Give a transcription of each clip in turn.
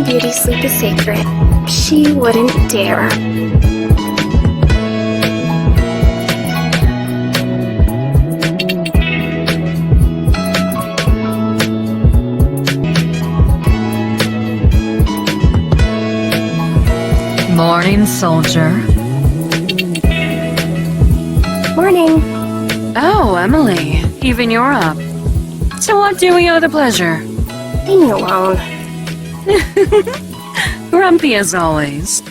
beauty sleep is sacred. She wouldn't dare. Morning, soldier. Morning. Oh, Emily, even you're up. So what do we owe the pleasure? Leave me alone. Grumpy as always.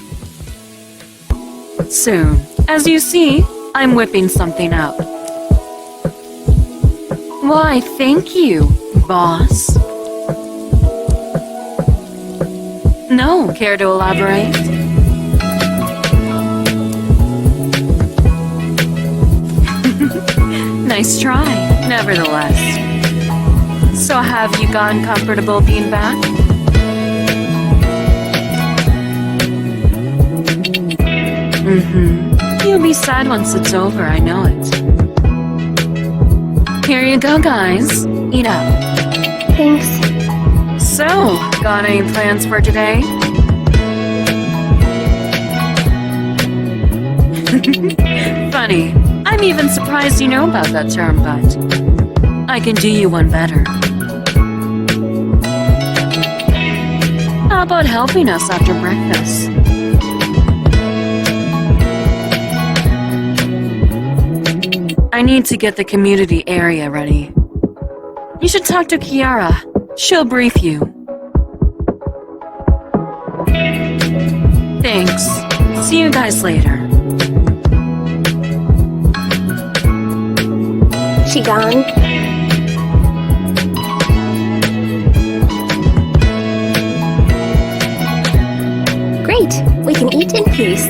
Soon. As you see, I'm whipping something up. Why, thank you, boss. No, care to elaborate? Nice try, nevertheless. So have you gotten comfortable being back? You'll be sad once it's over, I know it. Here you go, guys. Eat up. Thanks. So, got any plans for today? Funny. I'm even surprised you know about that term, but I can do you one better. How about helping us after breakfast? I need to get the community area ready. You should talk to Kiara. She'll brief you. Thanks. See you guys later. She gone? Great, we can eat in peace.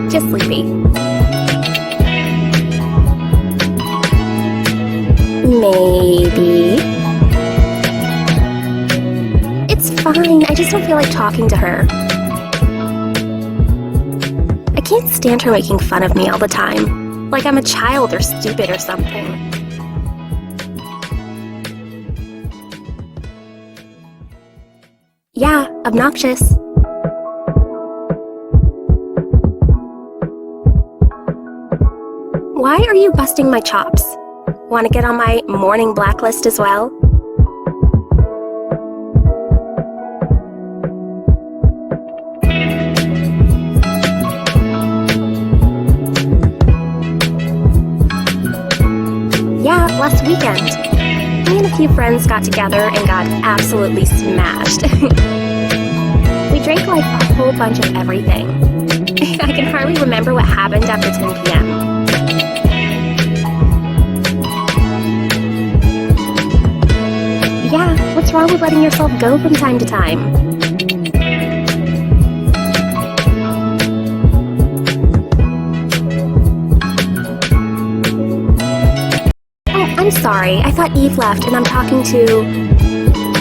Just sleepy. Maybe. It's fine, I just don't feel like talking to her. I can't stand her making fun of me all the time, like I'm a child or stupid or something. Yeah, obnoxious. Why are you busting my chops? Want to get on my morning blacklist as well? Yeah, last weekend. Me and a few friends got together and got absolutely smashed. We drank like a whole bunch of everything. I can hardly remember what happened after 10 p.m. Yeah, what's wrong with letting yourself go from time to time? Oh, I'm sorry. I thought Eve left and I'm talking to...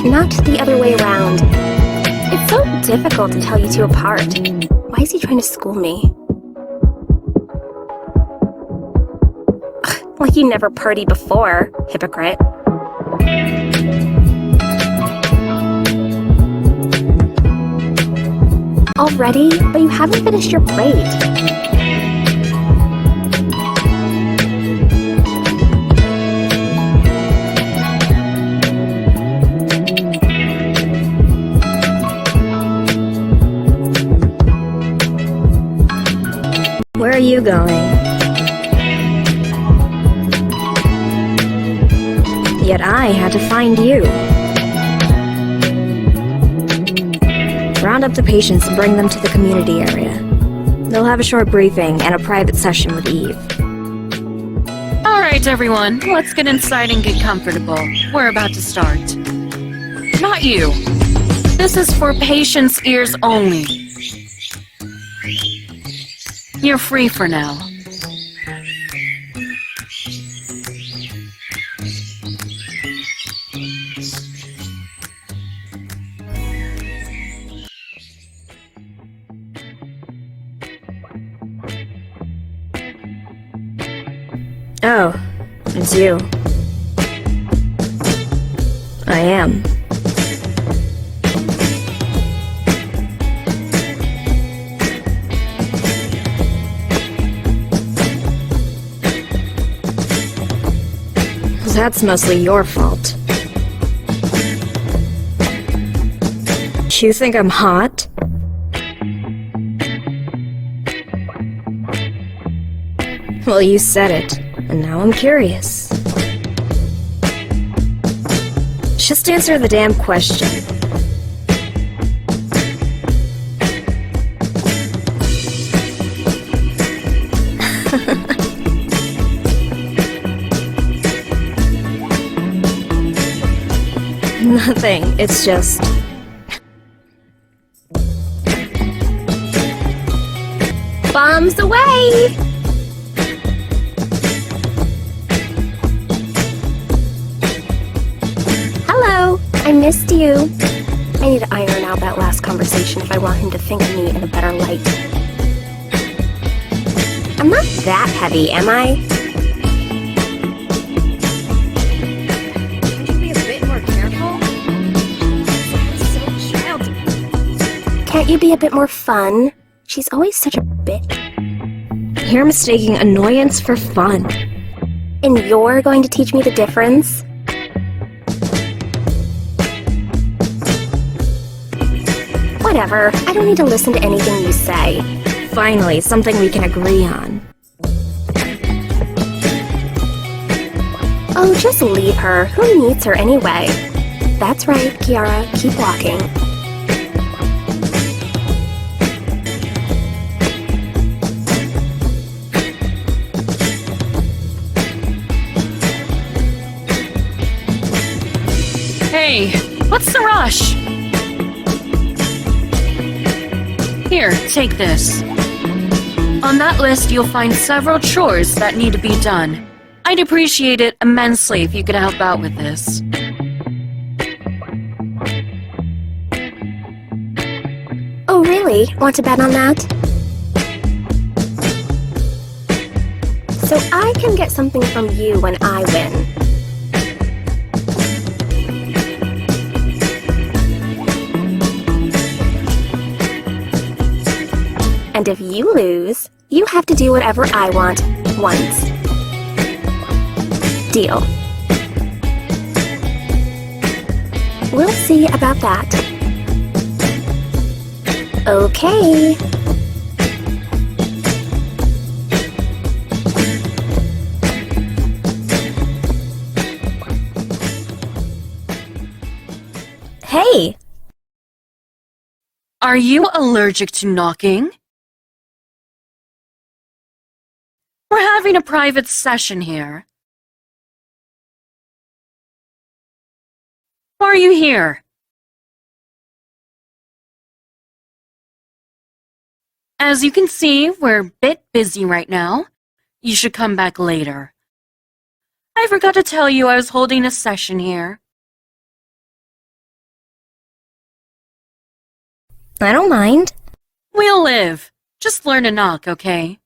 not the other way around. It's so difficult to tell you two apart. Why is he trying to school me? Ugh, like you never partied before, hypocrite. Already? But you haven't finished your plate. Where are you going? Yet I had to find you. Round up the patients and bring them to the community area. They'll have a short briefing and a private session with Eve. Alright, everyone, let's get inside and get comfortable. We're about to start. Not you. This is for patients' ears only. You're free for now. Oh, it's you. I am. That's mostly your fault. You think I'm hot? Well, you said it, and now I'm curious. Just answer the damn question. Nothing, it's just... Bombs away! Hello, I missed you. I need to iron out that last conversation if I want him to think of me in a better light. I'm not that heavy, am I? Could you be a bit more careful? So childish. Can't you be a bit more fun? She's always such a bitch. You're mistaking annoyance for fun. And you're going to teach me the difference? Whatever, I don't need to listen to anything you say. Finally, something we can agree on. Oh, just leave her. Who needs her anyway? That's right, Kiara, keep walking. Hey, what's the rush? Here, take this. On that list, you'll find several chores that need to be done. I'd appreciate it immensely if you could help out with this. Oh, really? Want to bet on that? So I can get something from you when I win. And if you lose, you have to do whatever I want once. Deal. We'll see about that. Okay. Hey! Are you allergic to knocking? We're having a private session here. Why are you here? As you can see, we're a bit busy right now. You should come back later. I forgot to tell you I was holding a session here. I don't mind. We'll live. Just learn to knock, okay?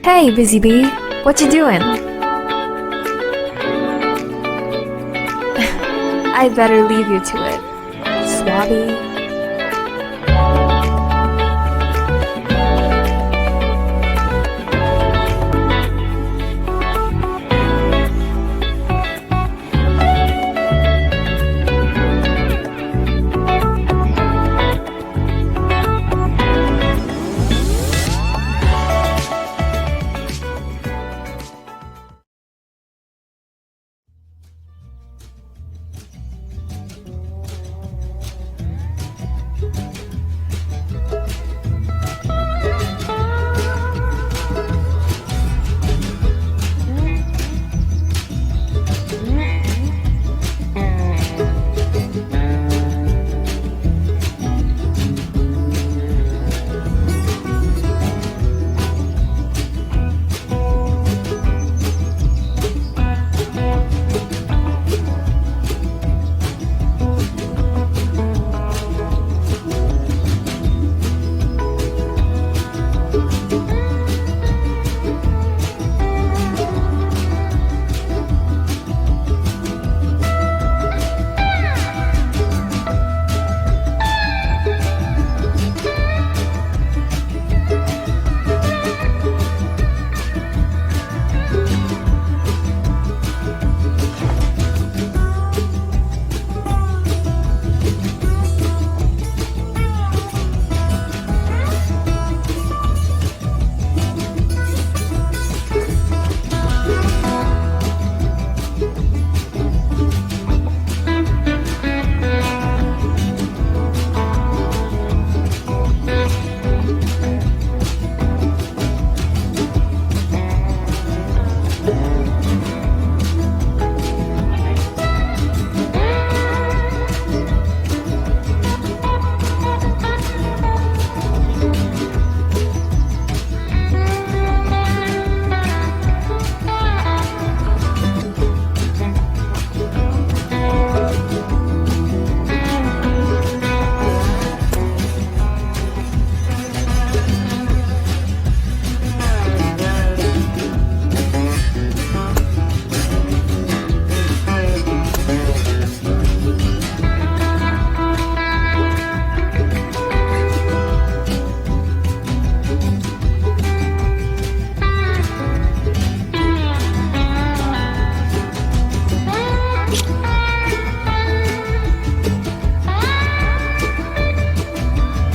Hey, Busy Bee. What you doing? I better leave you to it, Swabby.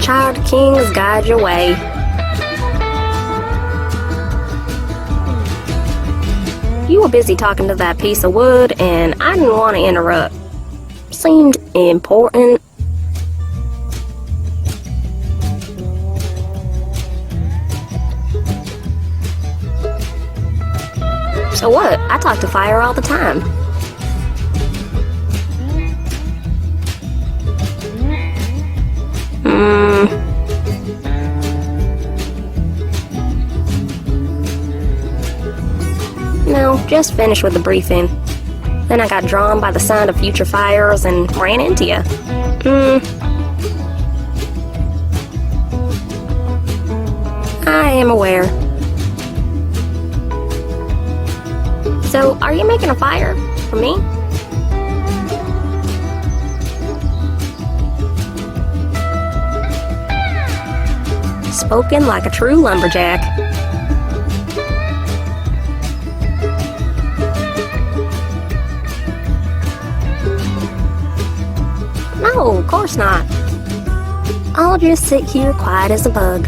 Child kings guide your way. You were busy talking to that piece of wood, and I didn't want to interrupt. Seemed important. So what? I talk to fire all the time. No, just finished with the briefing. Then I got drawn by the sound of future fires and ran into you. I am aware. So, are you making a fire for me? Spoken like a true lumberjack. No, of course not. I'll just sit here quiet as a bug.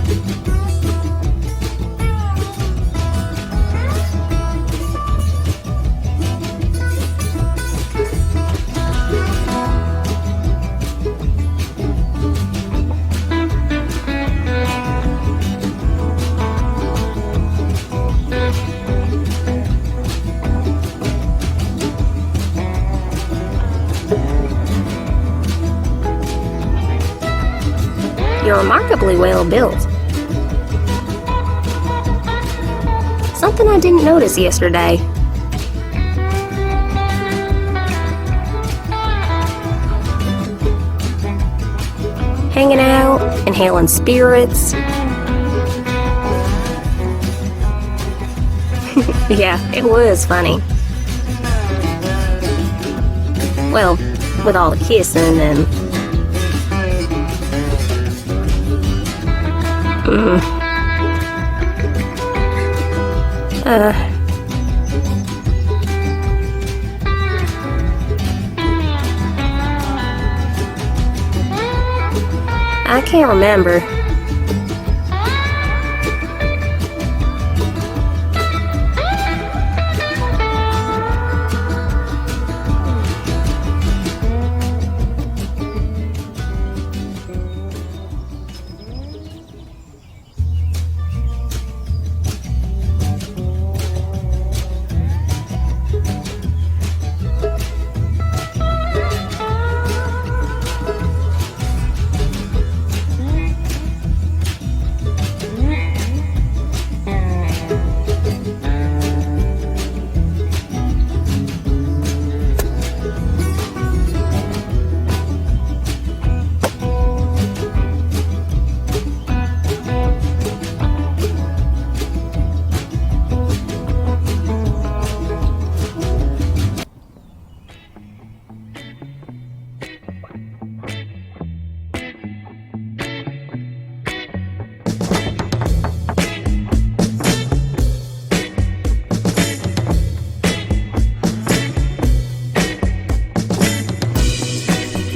You're remarkably well built. Something I didn't notice yesterday. Hanging out, inhaling spirits. Yeah, it was funny. Well, with all the kissing and... I can't remember.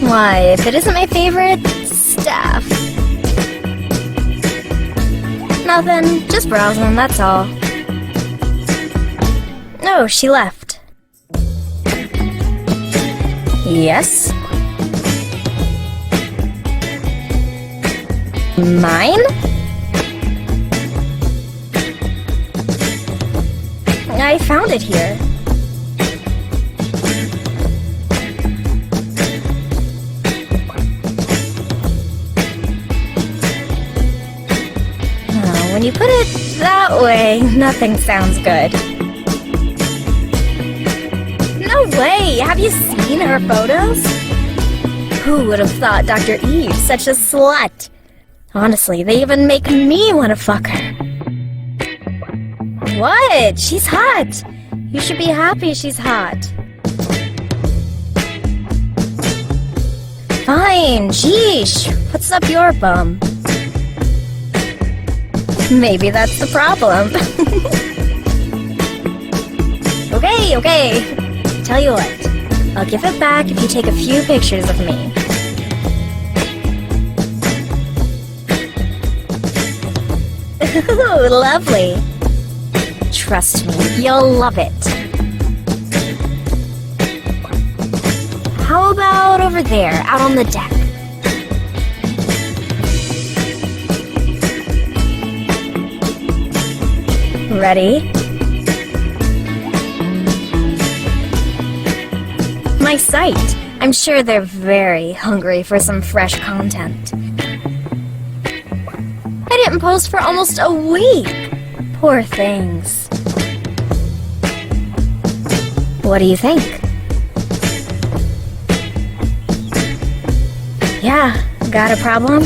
Why, if it isn't my favorite staff. Nothing, just browsing, that's all. No, she left. Yes? Mine? I found it here. When you put it that way, nothing sounds good. No way! Have you seen her photos? Who would have thought Dr. Eve such a slut? Honestly, they even make me want to fuck her. What? She's hot! You should be happy she's hot. Fine, sheesh. What's up your bum? Maybe that's the problem. Okay. Tell you what, I'll give it back if you take a few pictures of me. Ooh, lovely. Trust me, you'll love it. How about over there, out on the deck? Ready? My site. I'm sure they're very hungry for some fresh content. I didn't post for almost a week. Poor things. What do you think? Yeah, got a problem?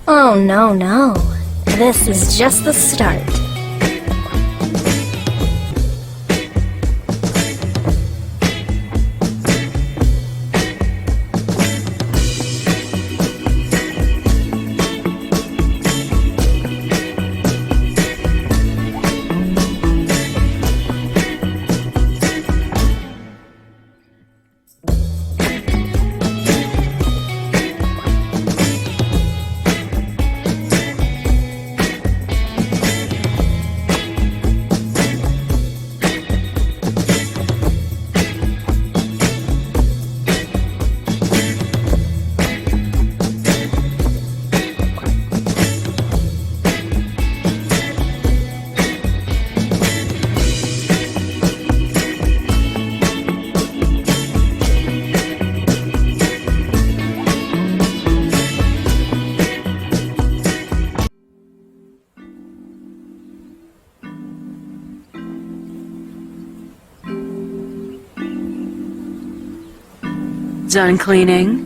Oh, no. This is just the start. done cleaning?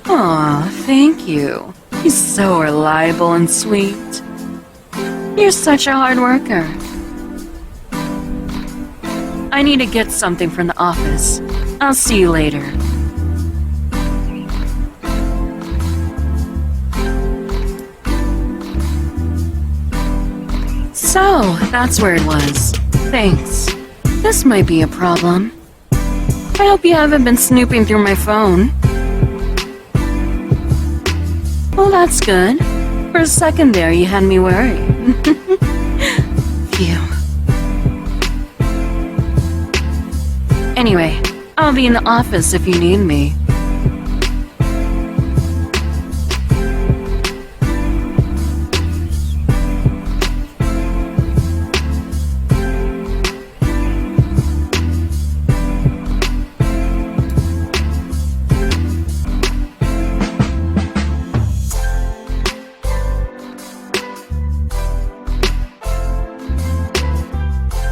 Aw, thank you. He's so reliable and sweet. You're such a hard worker. I need to get something from the office. I'll see you later. So, that's where it was. Thanks. This might be a problem. I hope you haven't been snooping through my phone. Well, that's good. For a second there, you had me worried. Phew. Anyway, I'll be in the office if you need me.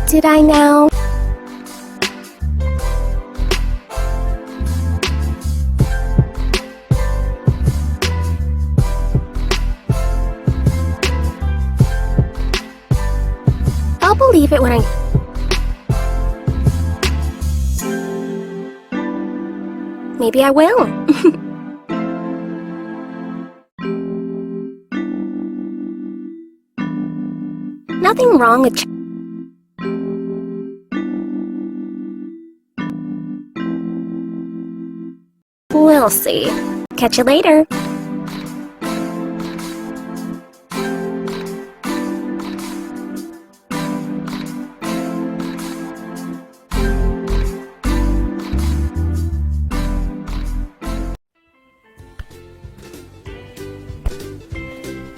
Did I now? I'll believe it when I... Maybe I will. Nothing wrong with... We'll see. Catch you later.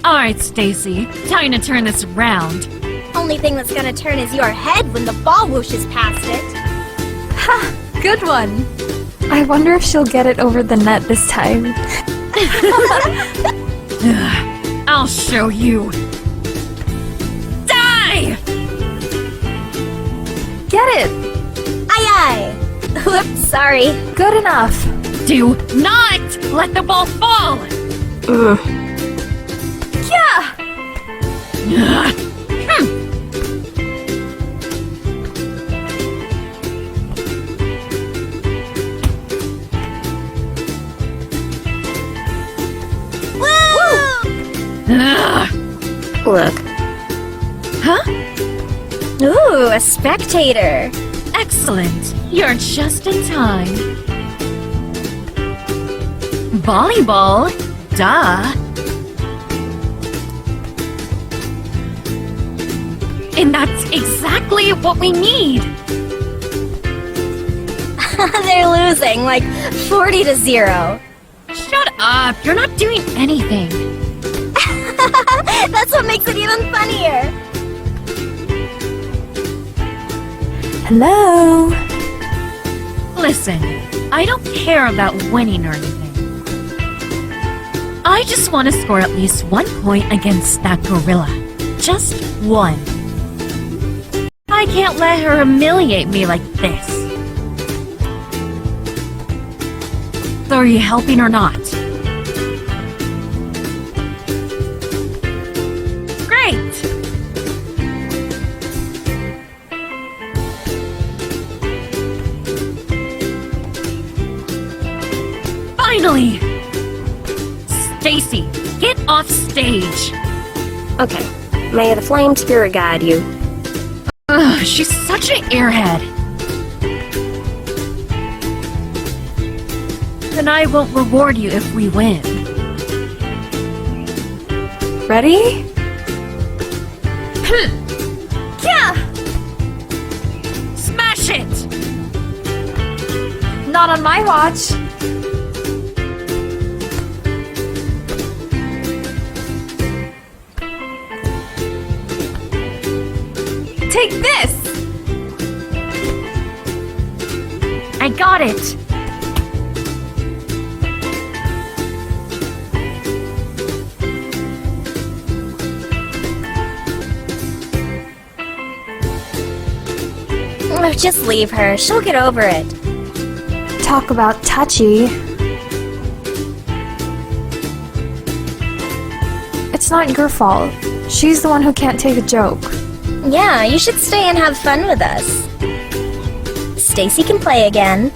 Alright, Stacy. Time to turn this around. Only thing that's gonna turn is your head when the ball whooshes past it. Ha! Good one! I wonder if she'll get it over the net this time. I'll show you. Die! Get it! Aye aye! Whoops, sorry. Good enough. Do not let the ball fall! Yeah! Look. Huh? Ooh, a spectator. Excellent. You're just in time. Volleyball? Duh. And that's exactly what we need. They're losing, like 40-0. Shut up. You're not doing anything. That's what makes it even funnier. Hello? Listen, I don't care about winning or anything. I just want to score at least 1 point against that gorilla. Just 1. I can't let her humiliate me like this. So are you helping or not? Great! Finally! Stacy, get off stage! Okay. May the flame spirit guide you. Ugh, she's such an airhead. Then I won't reward you if we win. Ready? Yeah! Smash it! Not on my watch. Take this! I got it! Oh, just leave her. She'll get over it. Talk about touchy. It's not your fault. She's the one who can't take a joke. Yeah, you should stay and have fun with us. Stacy can play again.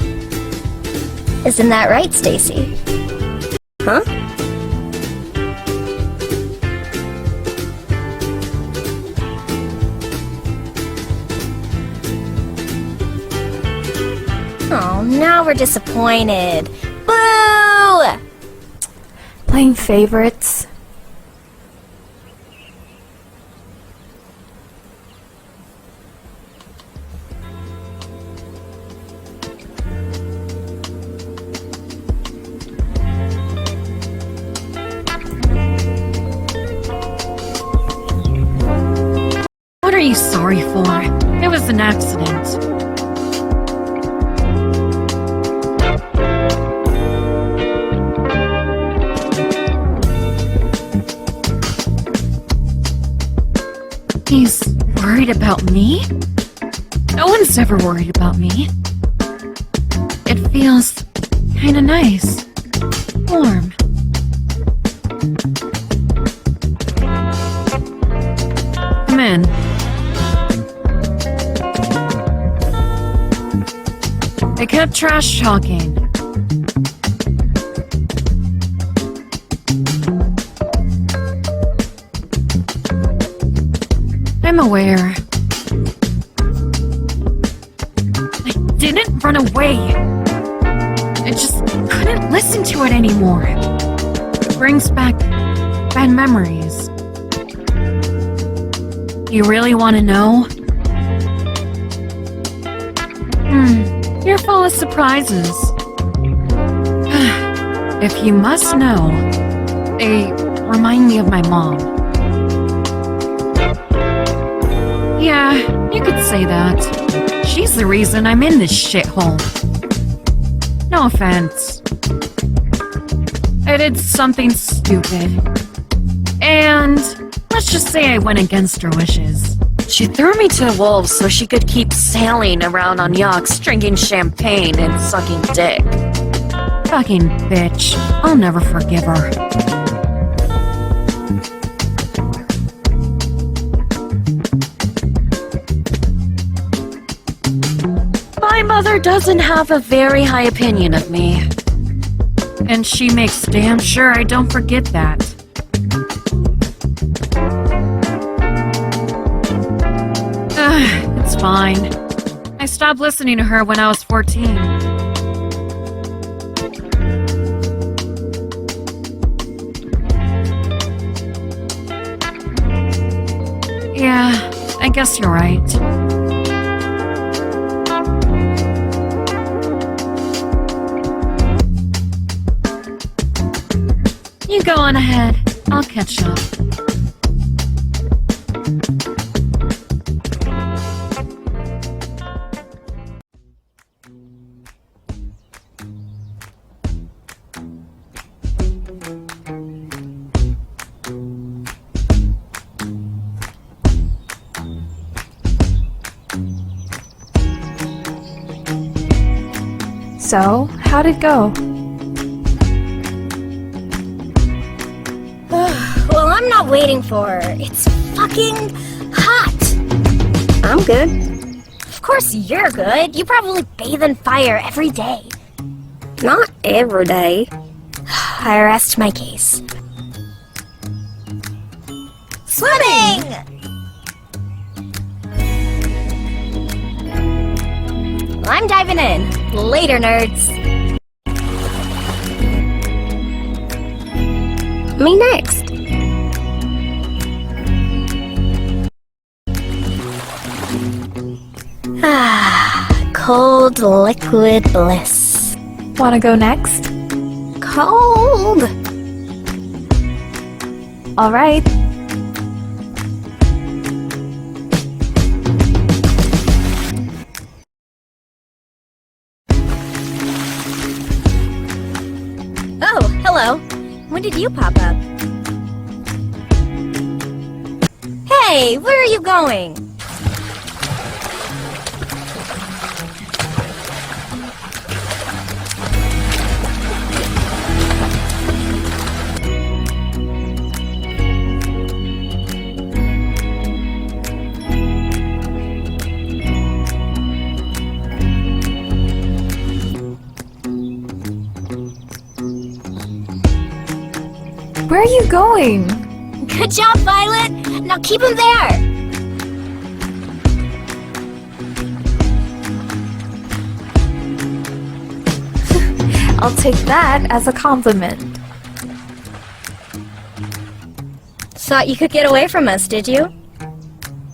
Isn't that right, Stacy? Huh? Oh, now we're disappointed. Boo! Playing favorites. What are you sorry for? It was an accident. He's worried about me? No one's ever worried about me. It feels kinda nice. Warm. Come in. I kept trash talking. I'm aware. I didn't run away. I just couldn't listen to it anymore. It brings back bad memories. You really want to know? You're full of surprises. If you must know, they remind me of my mom. Yeah, you could say that. She's the reason I'm in this shithole. No offense. I did something stupid. And let's just say I went against her wishes. She threw me to the wolves so she could keep sailing around on yachts, drinking champagne and sucking dick. Fucking bitch. I'll never forgive her. My mother doesn't have a very high opinion of me. And she makes damn sure I don't forget that. It's fine. I stopped listening to her when I was 14. Yeah, I guess you're right. You go on ahead. I'll catch up. So, how'd it go? Well, I'm not waiting for her. It's fucking hot. I'm good. Of course you're good. You probably bathe in fire every day. Not every day. I rest my case. Swimming! I'm diving in. Later, nerds. Me next. Cold liquid bliss. Wanna go next? Cold. Alright. Oh, hello. When did you pop up? Hey, where are you going? Where are you going? Good job, Violet! Now keep him there! I'll take that as a compliment. Thought you could get away from us, did you?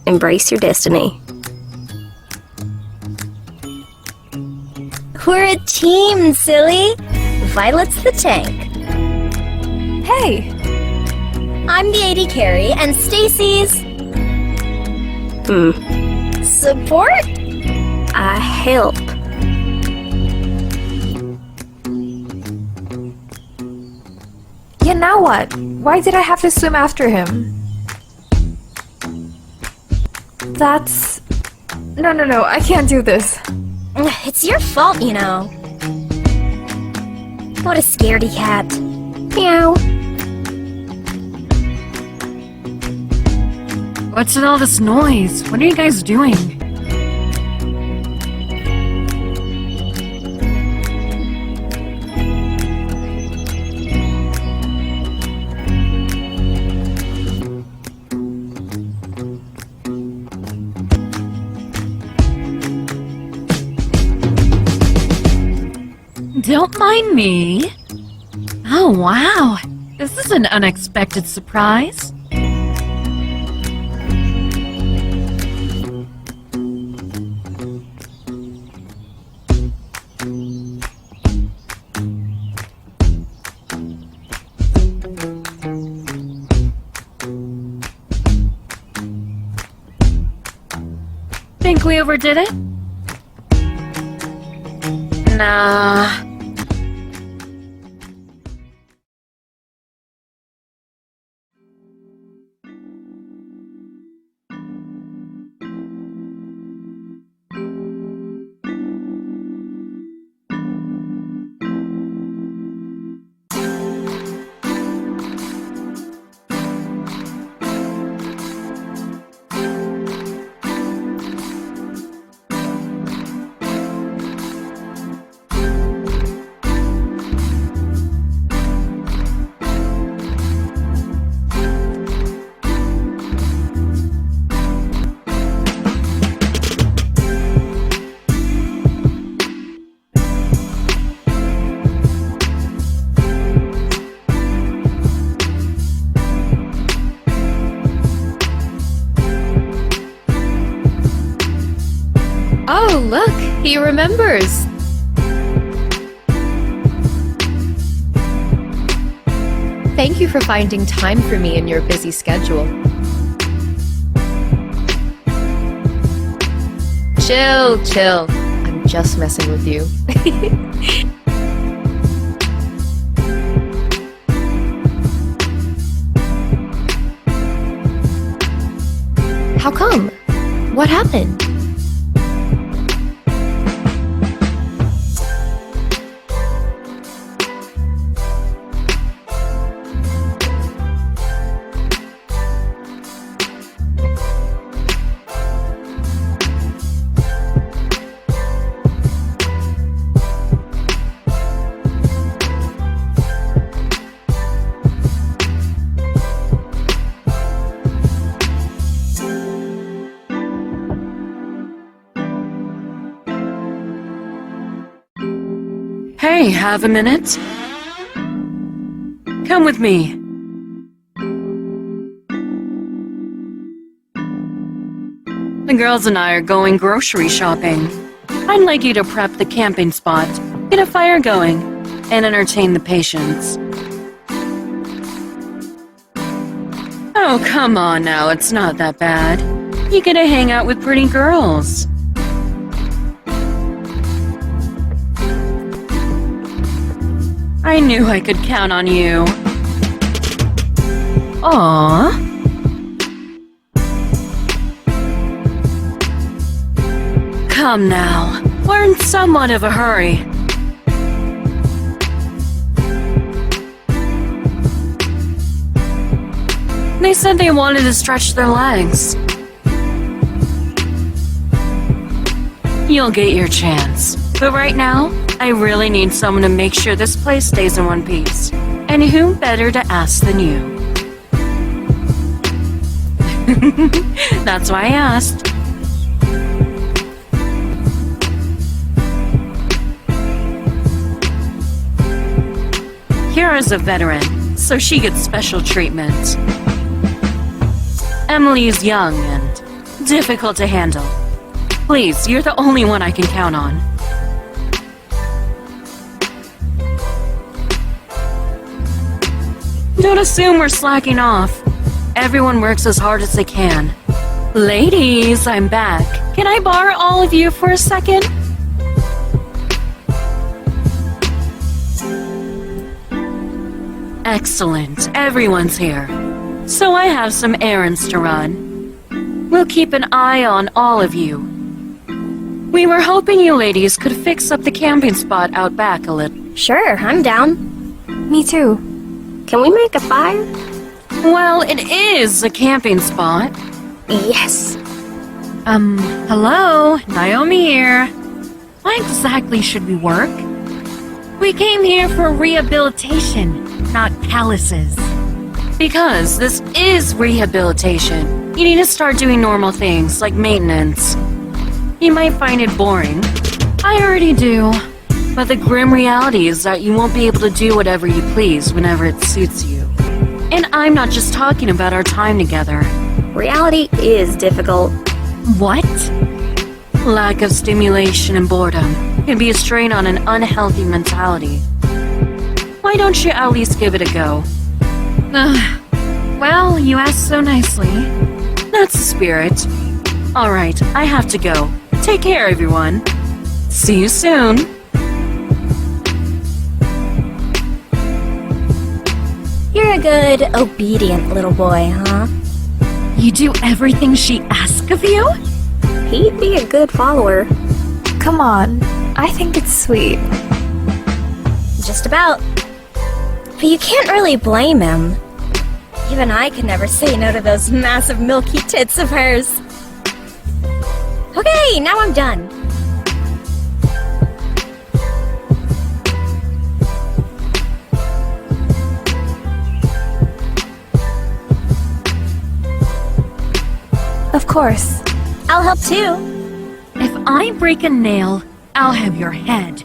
Embrace your destiny. We're a team, silly! Violet's the tank. Hey! I'm the AD carry, and Stacy's... support? I help. Yeah, now what? Why did I have to swim after him? That's... No, I can't do this. It's your fault, you know. What a scaredy cat. Meow. What's with all this noise? What are you guys doing? Don't mind me. Oh, wow. This is an unexpected surprise. Think we overdid it? Nah. Oh, look! He remembers! Thank you for finding time for me in your busy schedule. Chill. I'm just messing with you. How come? What happened? Hey, have a minute? Come with me. The girls and I are going grocery shopping. I'd like you to prep the camping spot, get a fire going, and entertain the patients. Oh, come on now, it's not that bad. You get to hang out with pretty girls. I knew I could count on you. Aww. Come now, we're in somewhat of a hurry. They said they wanted to stretch their legs. You'll get your chance. But right now, I really need someone to make sure this place stays in one piece. And who better to ask than you? That's why I asked. Kira's a veteran, so she gets special treatment. Emily's young and difficult to handle. Please, you're the only one I can count on. Don't assume we're slacking off. Everyone works as hard as they can. Ladies, I'm back. Can I borrow all of you for a second? Excellent. Everyone's here. So I have some errands to run. We'll keep an eye on all of you. We were hoping you ladies could fix up the camping spot out back a little. Sure, I'm down. Me too. Can we make a fire? Well, it is a camping spot. Yes. Hello? Naomi here. Why exactly should we work? We came here for rehabilitation, not palaces. Because this is rehabilitation. You need to start doing normal things, like maintenance. You might find it boring. I already do. But the grim reality is that you won't be able to do whatever you please whenever it suits you. And I'm not just talking about our time together. Reality is difficult. What? Lack of stimulation and boredom can be a strain on an unhealthy mentality. Why don't you at least give it a go? Well, you asked so nicely. That's the spirit. Alright, I have to go. Take care, everyone. See you soon. You're a good, obedient little boy, huh? You do everything she asks of you? He'd be a good follower. Come on. I think it's sweet. Just about. But you can't really blame him. Even I could never say no to those massive milky tits of hers. Okay, now I'm done. Of course. I'll help too. If I break a nail, I'll have your head.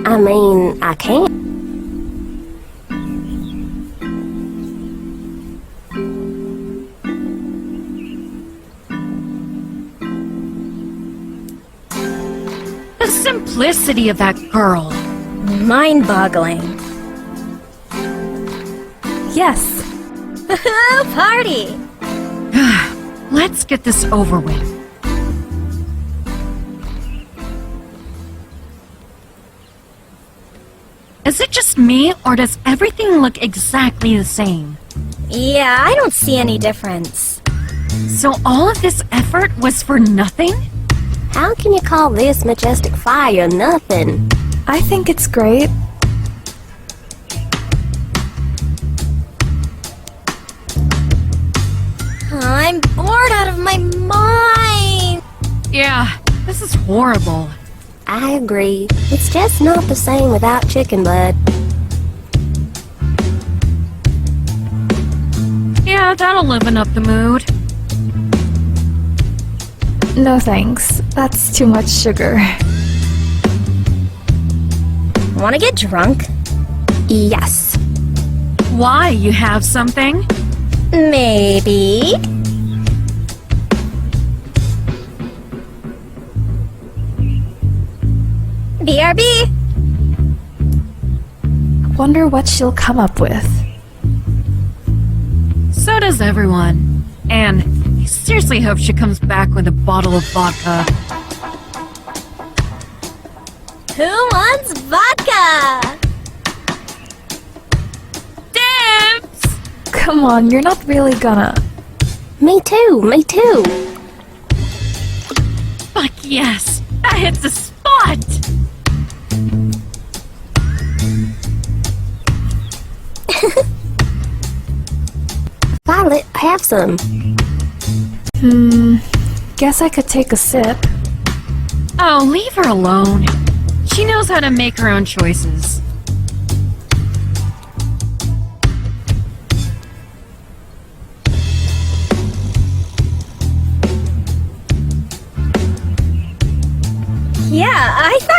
I mean, I can't. The simplicity of that girl. Mind-boggling. Yes. Party! Let's get this over with. Is it just me, or does everything look exactly the same? Yeah, I don't see any difference. So all of this effort was for nothing? How can you call this majestic fire nothing? I think it's great. I'm bored out of my mind. Yeah, this is horrible. I agree. It's just not the same without chicken blood. Yeah, that'll liven up the mood. No thanks. That's too much sugar. Wanna get drunk? Yes. Why, you have something? Maybe. BRB. Wonder what she'll come up with. So does everyone. And I seriously hope she comes back with a bottle of vodka. Who wants vodka? Dibs! Come on, you're not really gonna. Me too, me too. Fuck yes! That hits the spot! Violet, have some. Guess I could take a sip. Oh, leave her alone. She knows how to make her own choices.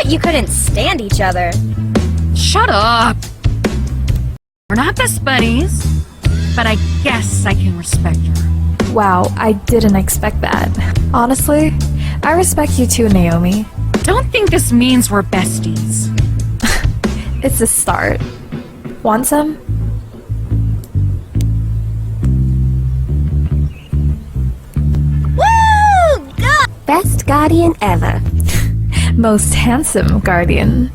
thought you couldn't stand each other. Shut up! We're not best buddies, but I guess I can respect her. Wow, I didn't expect that. Honestly, I respect you too, Naomi. Don't think this means we're besties. It's a start. Want some? Woo! Go! Best guardian ever. Most handsome guardian.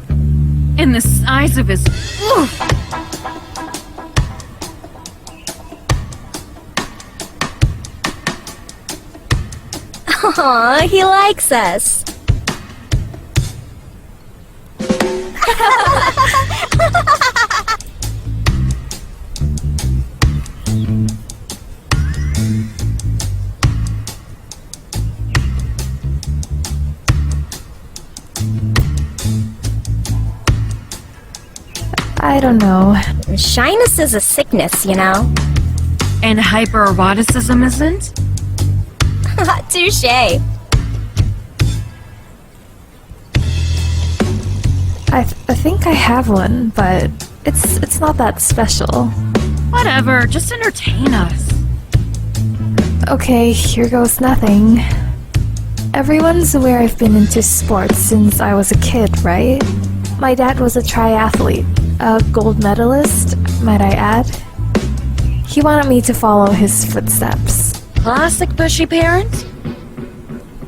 And the size of his... Oof! Aw, he likes us. I don't know. Shyness is a sickness, you know? And hypereroticism isn't? Touché. I think I have one, but it's not that special. Whatever, just entertain us. Okay, here goes nothing. Everyone's aware I've been into sports since I was a kid, right? My dad was a triathlete, a gold medalist, might I add. He wanted me to follow his footsteps. Classic pushy parent?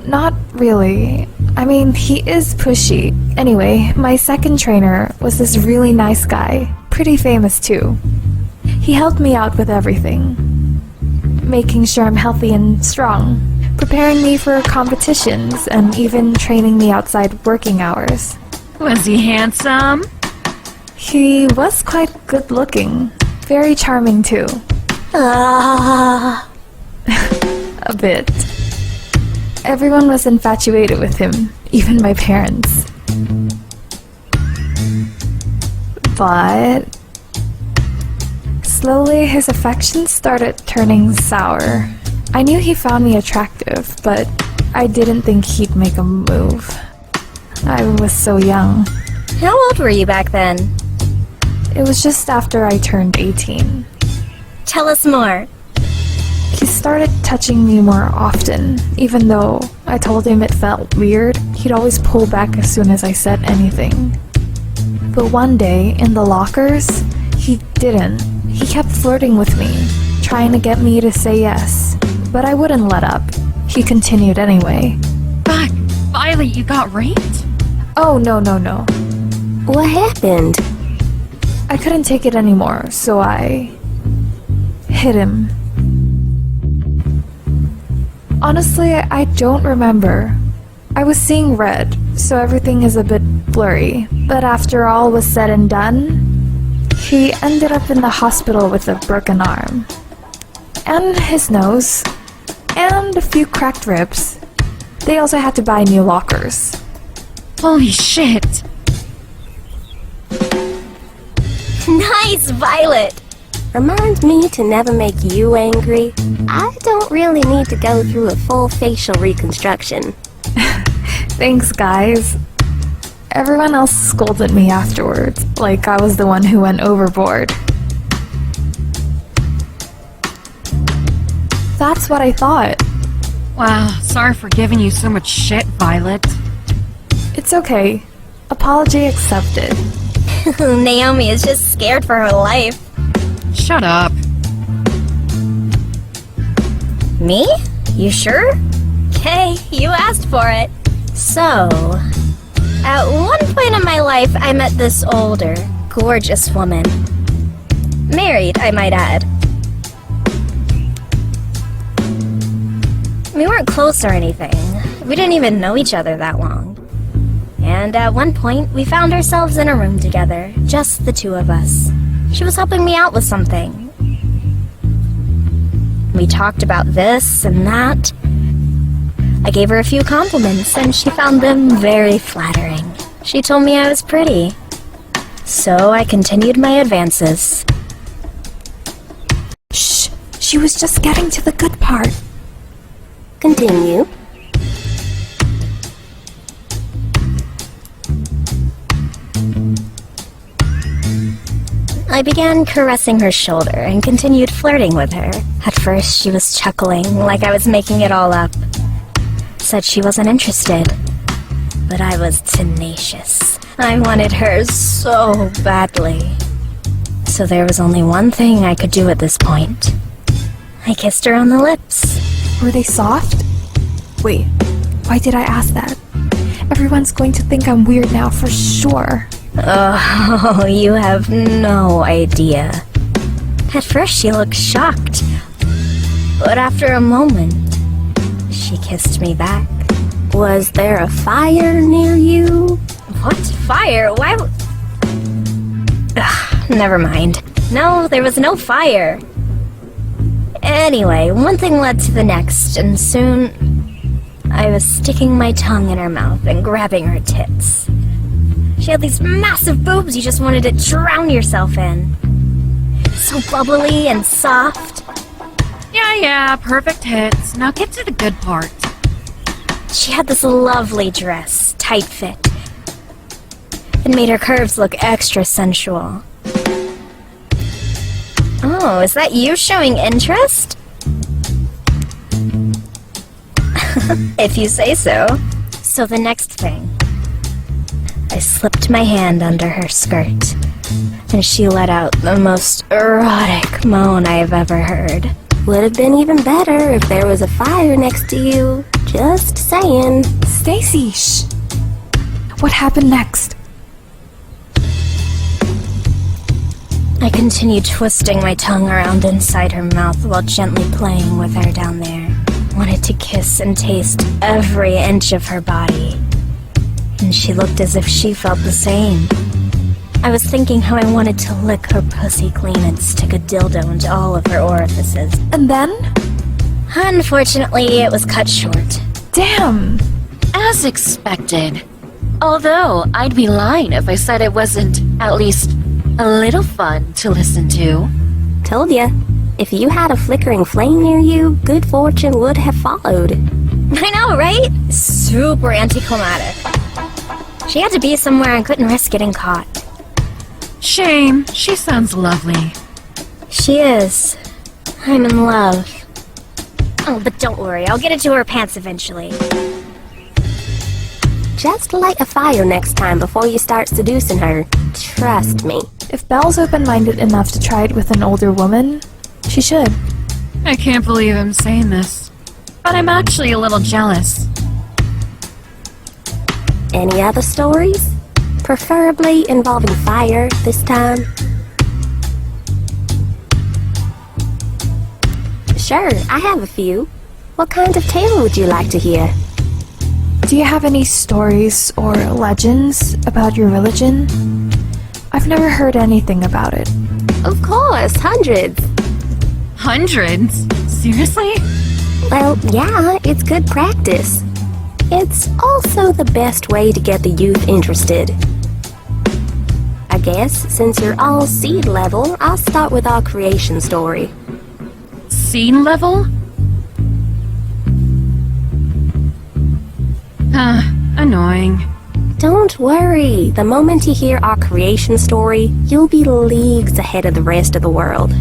Not really. I mean, he is pushy. Anyway, my second trainer was this really nice guy, pretty famous too. He helped me out with everything, making sure I'm healthy and strong, preparing me for competitions, and even training me outside working hours. Was he handsome? He was quite good looking, very charming too. Ah. A bit. Everyone was infatuated with him, even my parents. But slowly his affections started turning sour. I knew he found me attractive, but I didn't think he'd make a move. I was so young. How old were you back then? It was just after I turned 18. Tell us more. He started touching me more often, even though I told him it felt weird. He'd always pull back as soon as I said anything. But one day, in the lockers, he didn't. He kept flirting with me, trying to get me to say yes. But I wouldn't let up. He continued anyway. Fuck, Violet, you got raped? Oh, no. What happened? I couldn't take it anymore, so I hit him. Honestly, I don't remember. I was seeing red, so everything is a bit blurry. But after all was said and done, he ended up in the hospital with a broken arm. And his nose. And a few cracked ribs. They also had to buy new lockers. Holy shit! Nice, Violet! Reminds me to never make you angry. I don't really need to go through a full facial reconstruction. Thanks, guys. Everyone else scolded me afterwards, like I was the one who went overboard. That's what I thought. Wow, sorry for giving you so much shit, Violet. It's okay. Apology accepted. Naomi is just scared for her life. Shut up. Me? You sure? Okay, you asked for it. So, at one point in my life, I met this older, gorgeous woman. Married, I might add. We weren't close or anything. We didn't even know each other that long. And at one point, we found ourselves in a room together, just the two of us. She was helping me out with something. We talked about this and that. I gave her a few compliments, and she found them very flattering. She told me I was pretty. So I continued my advances. Shh! She was just getting to the good part. I began caressing her shoulder and continued flirting with her. At first, she was chuckling like I was making it all up. Said she wasn't interested. But I was tenacious. I wanted her so badly. So there was only one thing I could do at this point. I kissed her on the lips. Were they soft? Wait, why did I ask that? Everyone's going to think I'm weird now for sure. Oh, you have no idea. At first she looked shocked, but after a moment, she kissed me back. Was there a fire near you? What? Fire? Why never mind. No, there was no fire. Anyway, one thing led to the next, and soon I was sticking my tongue in her mouth and grabbing her tits. She had these massive boobs you just wanted to drown yourself in. So bubbly and soft. Yeah, perfect hits. Now get to the good part. She had this lovely dress, tight fit. It made her curves look extra sensual. Oh, is that you showing interest? If you say so. So the next thing. I slipped my hand under her skirt, and she let out the most erotic moan I have ever heard. Would have been even better if there was a fire next to you. Just saying. Stacy, shh. What happened next? I continued twisting my tongue around inside her mouth while gently playing with her down there. Wanted to kiss and taste every inch of her body. And she looked as if she felt the same. I was thinking how I wanted to lick her pussy clean and stick a dildo into all of her orifices. And then? Unfortunately, it was cut short. Damn! As expected. Although, I'd be lying if I said it wasn't at least a little fun to listen to. Told ya. If you had a flickering flame near you, good fortune would have followed. I know, right? Super anticlimactic. She had to be somewhere and couldn't risk getting caught. Shame. She sounds lovely. She is. I'm in love. Oh, but don't worry, I'll get into her pants eventually. Just light a fire next time before you start seducing her. Trust me. If Belle's open-minded enough to try it with an older woman, she should. I can't believe I'm saying this, but I'm actually a little jealous. Any other stories? Preferably involving fire this time. Sure, I have a few. What kind of tale would you like to hear? Do you have any stories or legends about your religion? I've never heard anything about it. Of course, hundreds. Hundreds? Seriously? Well, yeah, it's good practice. It's also the best way to get the youth interested. I guess, since you're all seed level, I'll start with our creation story. Scene level? Annoying. Don't worry, the moment you hear our creation story, you'll be leagues ahead of the rest of the world.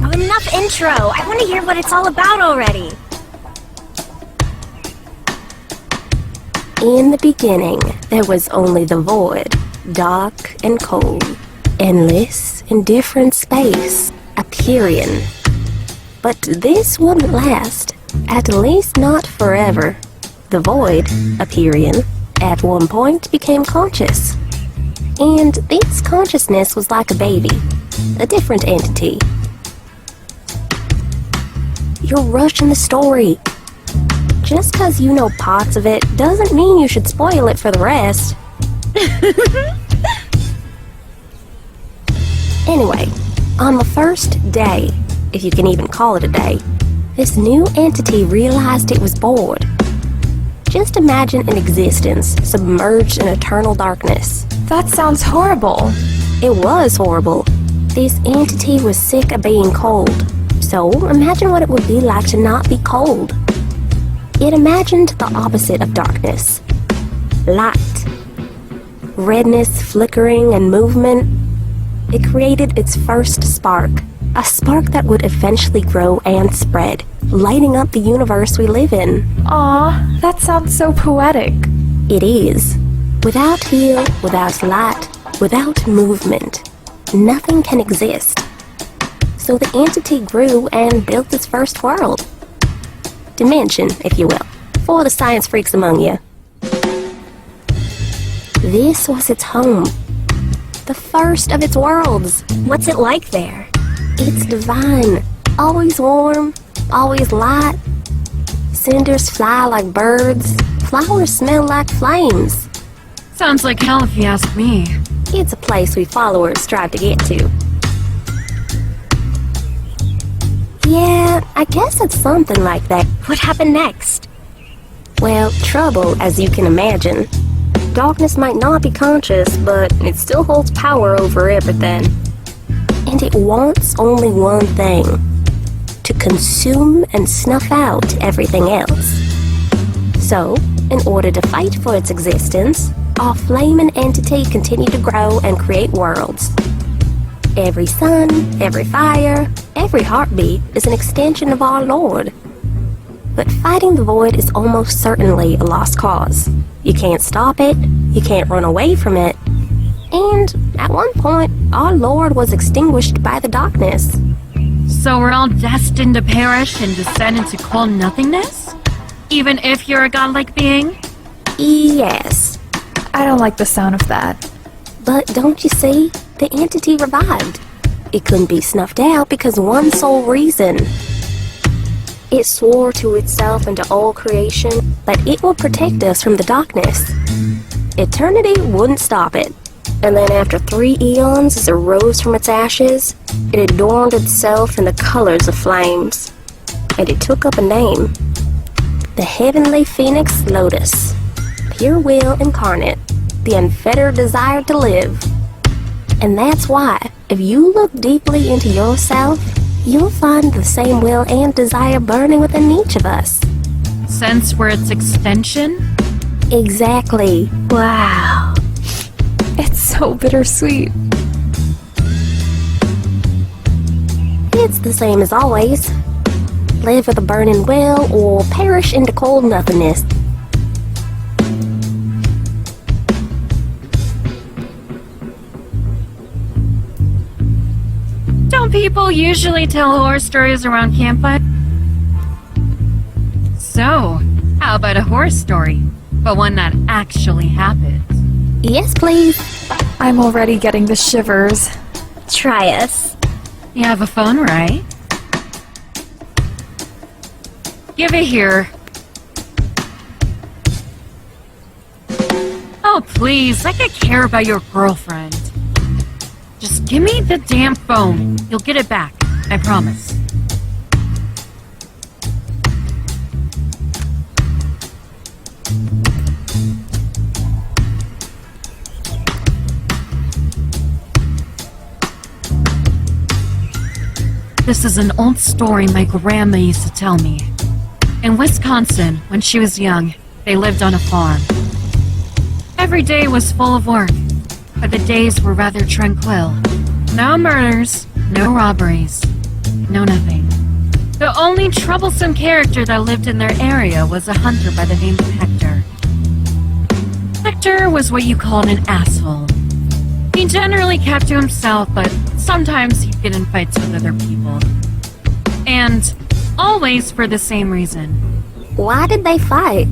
Oh, enough intro! I want to hear what it's all about already! In the beginning, there was only the void, dark and cold, endless and different space, appearing. But this wouldn't last, at least not forever. The void, Aperion, at one point became conscious. And this consciousness was like a baby, a different entity. You're rushing the story. Just 'cause you know parts of it doesn't mean you should spoil it for the rest. Anyway, on the first day, if you can even call it a day, this new entity realized it was bored. Just imagine an existence submerged in eternal darkness. That sounds horrible. It was horrible. This entity was sick of being cold. So imagine what it would be like to not be cold. It imagined the opposite of darkness. Light. Redness, flickering, and movement. it created its first spark. A spark that would eventually grow and spread, lighting up the universe we live in. Aw, that sounds so poetic. It is. Without heat, without light, without movement, nothing can exist. So the entity grew and built its first world. Dimension, if you will, for the science freaks among you. This was its home. The first of its worlds. What's it like there? It's divine. Always warm, always light. Cinders fly like birds. Flowers smell like flames. Sounds like hell if you ask me. It's a place we followers strive to get to. Yeah, I guess it's something like that. What happened next? Well, trouble, as you can imagine. Darkness might not be conscious, but it still holds power over everything. And it wants only one thing: to consume and snuff out everything else. So, in order to fight for its existence, our flaming entity continued to grow and create worlds. Every sun, every fire, every heartbeat is an extension of our Lord. But fighting the void is almost certainly a lost cause. You can't stop it, you can't run away from it, and at one point, our Lord was extinguished by the darkness. So we're all destined to perish and descend into cold nothingness? Even if you're a godlike being? Yes. I don't like the sound of that. But don't you see? The entity revived. It couldn't be snuffed out because one sole reason. It swore to itself and to all creation that it will protect us from the darkness. Eternity wouldn't stop it. And then after 3 eons, as it rose from its ashes, it adorned itself in the colors of flames. And it took up a name. The Heavenly Phoenix Lotus. Pure will incarnate. The unfettered desire to live. And that's why, if you look deeply into yourself, you'll find the same will and desire burning within each of us. Sense we're its extension? Exactly. Wow. It's so bittersweet. It's the same as always. Live with a burning will or perish into cold nothingness. Don't people usually tell horror stories around campfire? So, how about a horror story, but one that actually happened? Yes, please. I'm already getting the shivers. Try us. You have a phone, right? Give it here. Oh, please, like I care about your girlfriend. Just give me the damn phone. You'll get it back, I promise. This is an old story my grandma used to tell me. In Wisconsin, when she was young, they lived on a farm. Every day was full of work, but the days were rather tranquil. No murders, no robberies, no nothing. The only troublesome character that lived in their area was a hunter by the name of Hector. Hector was what you called an asshole. He generally kept to himself, but sometimes he'd get in fights with other people. And always for the same reason. Why did they fight?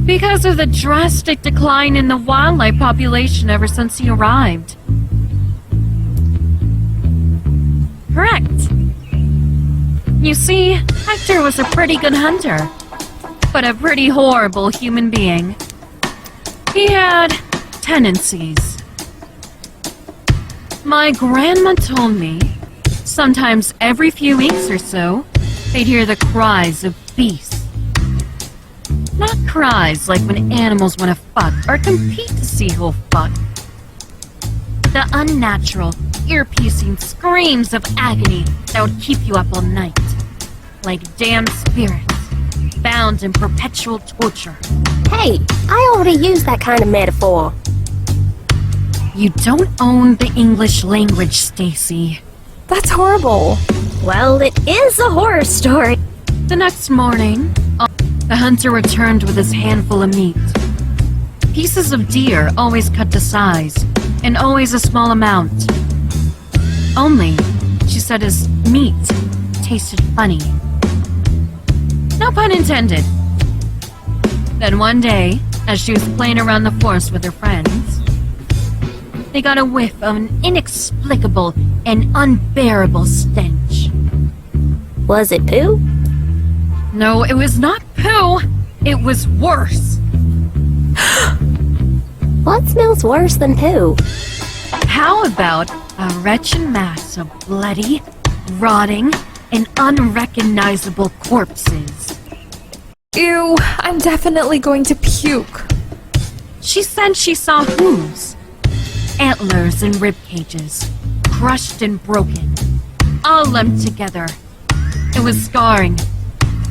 Because of the drastic decline in the wildlife population ever since he arrived. Correct. You see, Hector was a pretty good hunter, but a pretty horrible human being. He had tendencies. My grandma told me, sometimes every few weeks or so, they'd hear the cries of beasts. Not cries like when animals want to fuck or compete to see who'll fuck. The unnatural, ear-piercing screams of agony that would keep you up all night. Like damned spirits, bound in perpetual torture. Hey, I already used that kind of metaphor. You don't own the English language, Stacy. That's horrible. Well, it is a horror story. The next morning, the hunter returned with his handful of meat. Pieces of deer, always cut to size, and always a small amount. Only, she said his meat tasted funny. No pun intended. Then one day, as she was playing around the forest with her friends, they got a whiff of an inexplicable and unbearable stench. Was it poo? No, it was not poo. It was worse. What smells worse than poo? How about a wretched mass of bloody, rotting, and unrecognizable corpses? Ew, I'm definitely going to puke. She said she saw hooves, antlers, and rib cages, crushed and broken, all lumped together. It was scarring.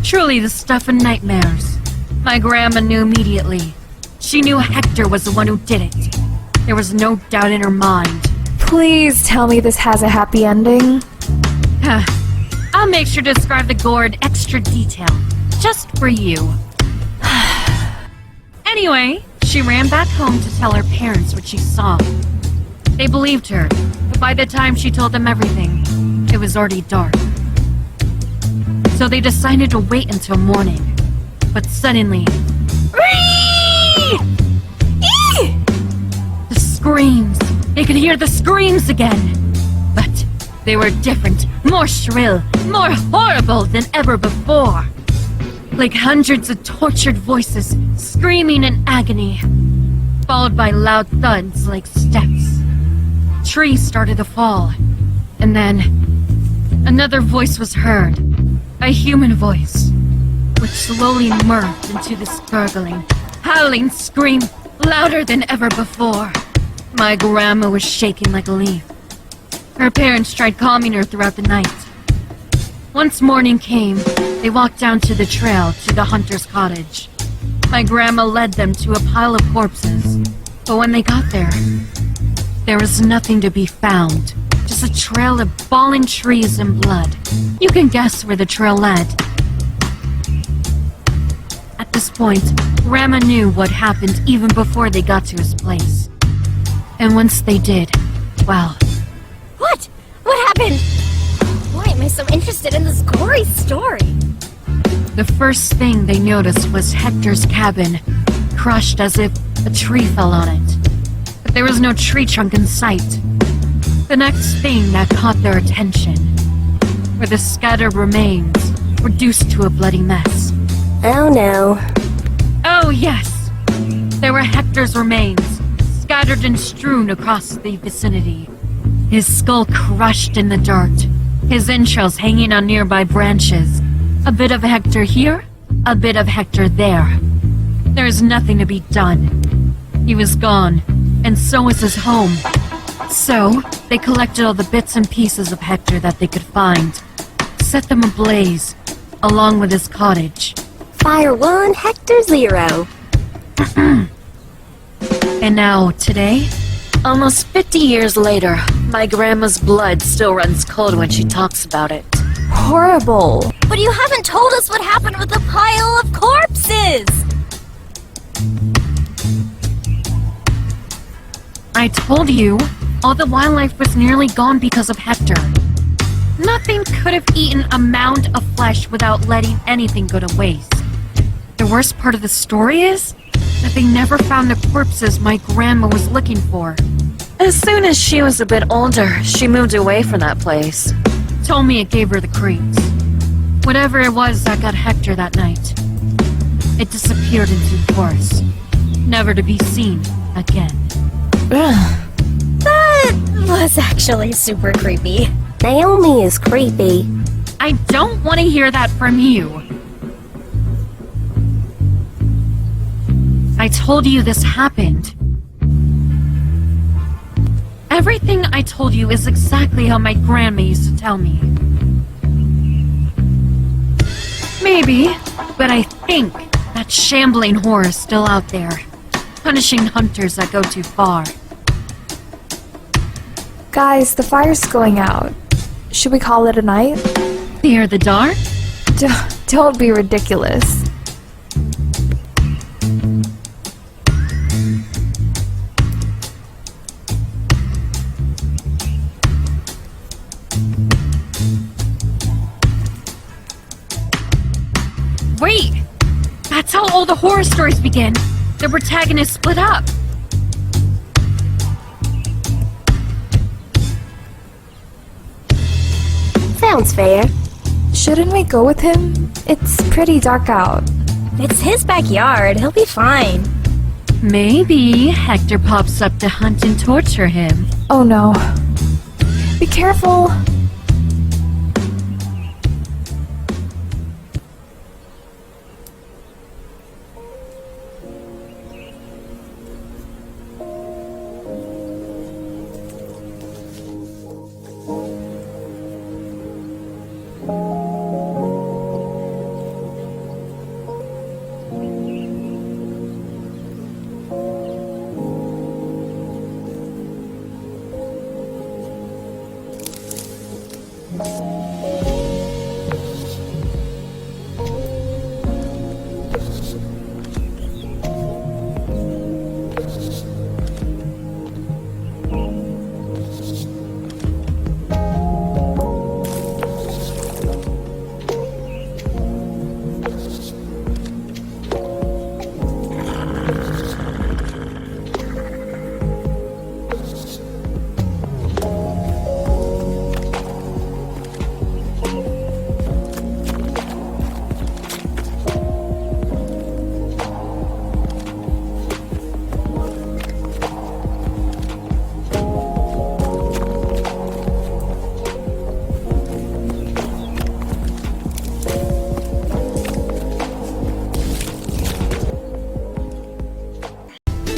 Truly the stuff of nightmares. My grandma knew immediately. She knew Hector was the one who did it. There was no doubt in her mind. Please tell me this has a happy ending. I'll make sure to describe the gore in extra detail, just for you. Anyway, she ran back home to tell her parents what she saw. They believed her, but by the time she told them everything, it was already dark. So they decided to wait until morning. But suddenly... The screams! They could hear the screams again! But they were different, more shrill, more horrible than ever before. Like hundreds of tortured voices screaming in agony, followed by loud thuds like steps. Trees started to fall, and then another voice was heard. A human voice, which slowly merged into this gurgling, howling scream louder than ever before. My grandma was shaking like a leaf. Her parents tried calming her throughout the night. Once morning came, they walked down to the trail to the hunter's cottage. My grandma led them to a pile of corpses, but when they got there was nothing to be found. Just a trail of fallen trees and blood. You can guess where the trail led. At this point, Grandma knew what happened even before they got to his place. And once they did, well... What? What happened? Why am I so interested in this gory story? The first thing they noticed was Hector's cabin, crushed as if a tree fell on it. But there was no tree trunk in sight. The next thing that caught their attention were the scattered remains, reduced to a bloody mess. Oh no. Oh yes! There were Hector's remains, scattered and strewn across the vicinity. His skull crushed in the dirt, his entrails hanging on nearby branches. A bit of Hector here, a bit of Hector there. There is nothing to be done. He was gone, and so was his home. So, they collected all the bits and pieces of Hector that they could find, set them ablaze, along with his cottage. Fire 1, Hector 0. And now, today, almost 50 years later, my grandma's blood still runs cold when she talks about it. Horrible. But you haven't told us what happened with the pile of corpses! I told you, all the wildlife was nearly gone because of Hector. Nothing could have eaten a mound of flesh without letting anything go to waste. The worst part of the story is that they never found the corpses my grandma was looking for. As soon as she was a bit older, she moved away from that place. Told me it gave her the creeps. Whatever it was that got Hector that night, it disappeared into the forest, never to be seen again. That was actually super creepy. Naomi is creepy. I don't want to hear that from you. I told you this happened. Everything I told you is exactly how my grandma used to tell me. Maybe, but I think that shambling horror is still out there, punishing hunters that go too far. Guys, the fire's going out. Should we call it a night? Fear the dark? Don't be ridiculous. Wait! That's how all the horror stories begin. The protagonist split up. Sounds fair. Shouldn't we go with him? It's pretty dark out. It's his backyard. He'll be fine. Maybe Hector pops up to hunt and torture him. Oh no. Be careful!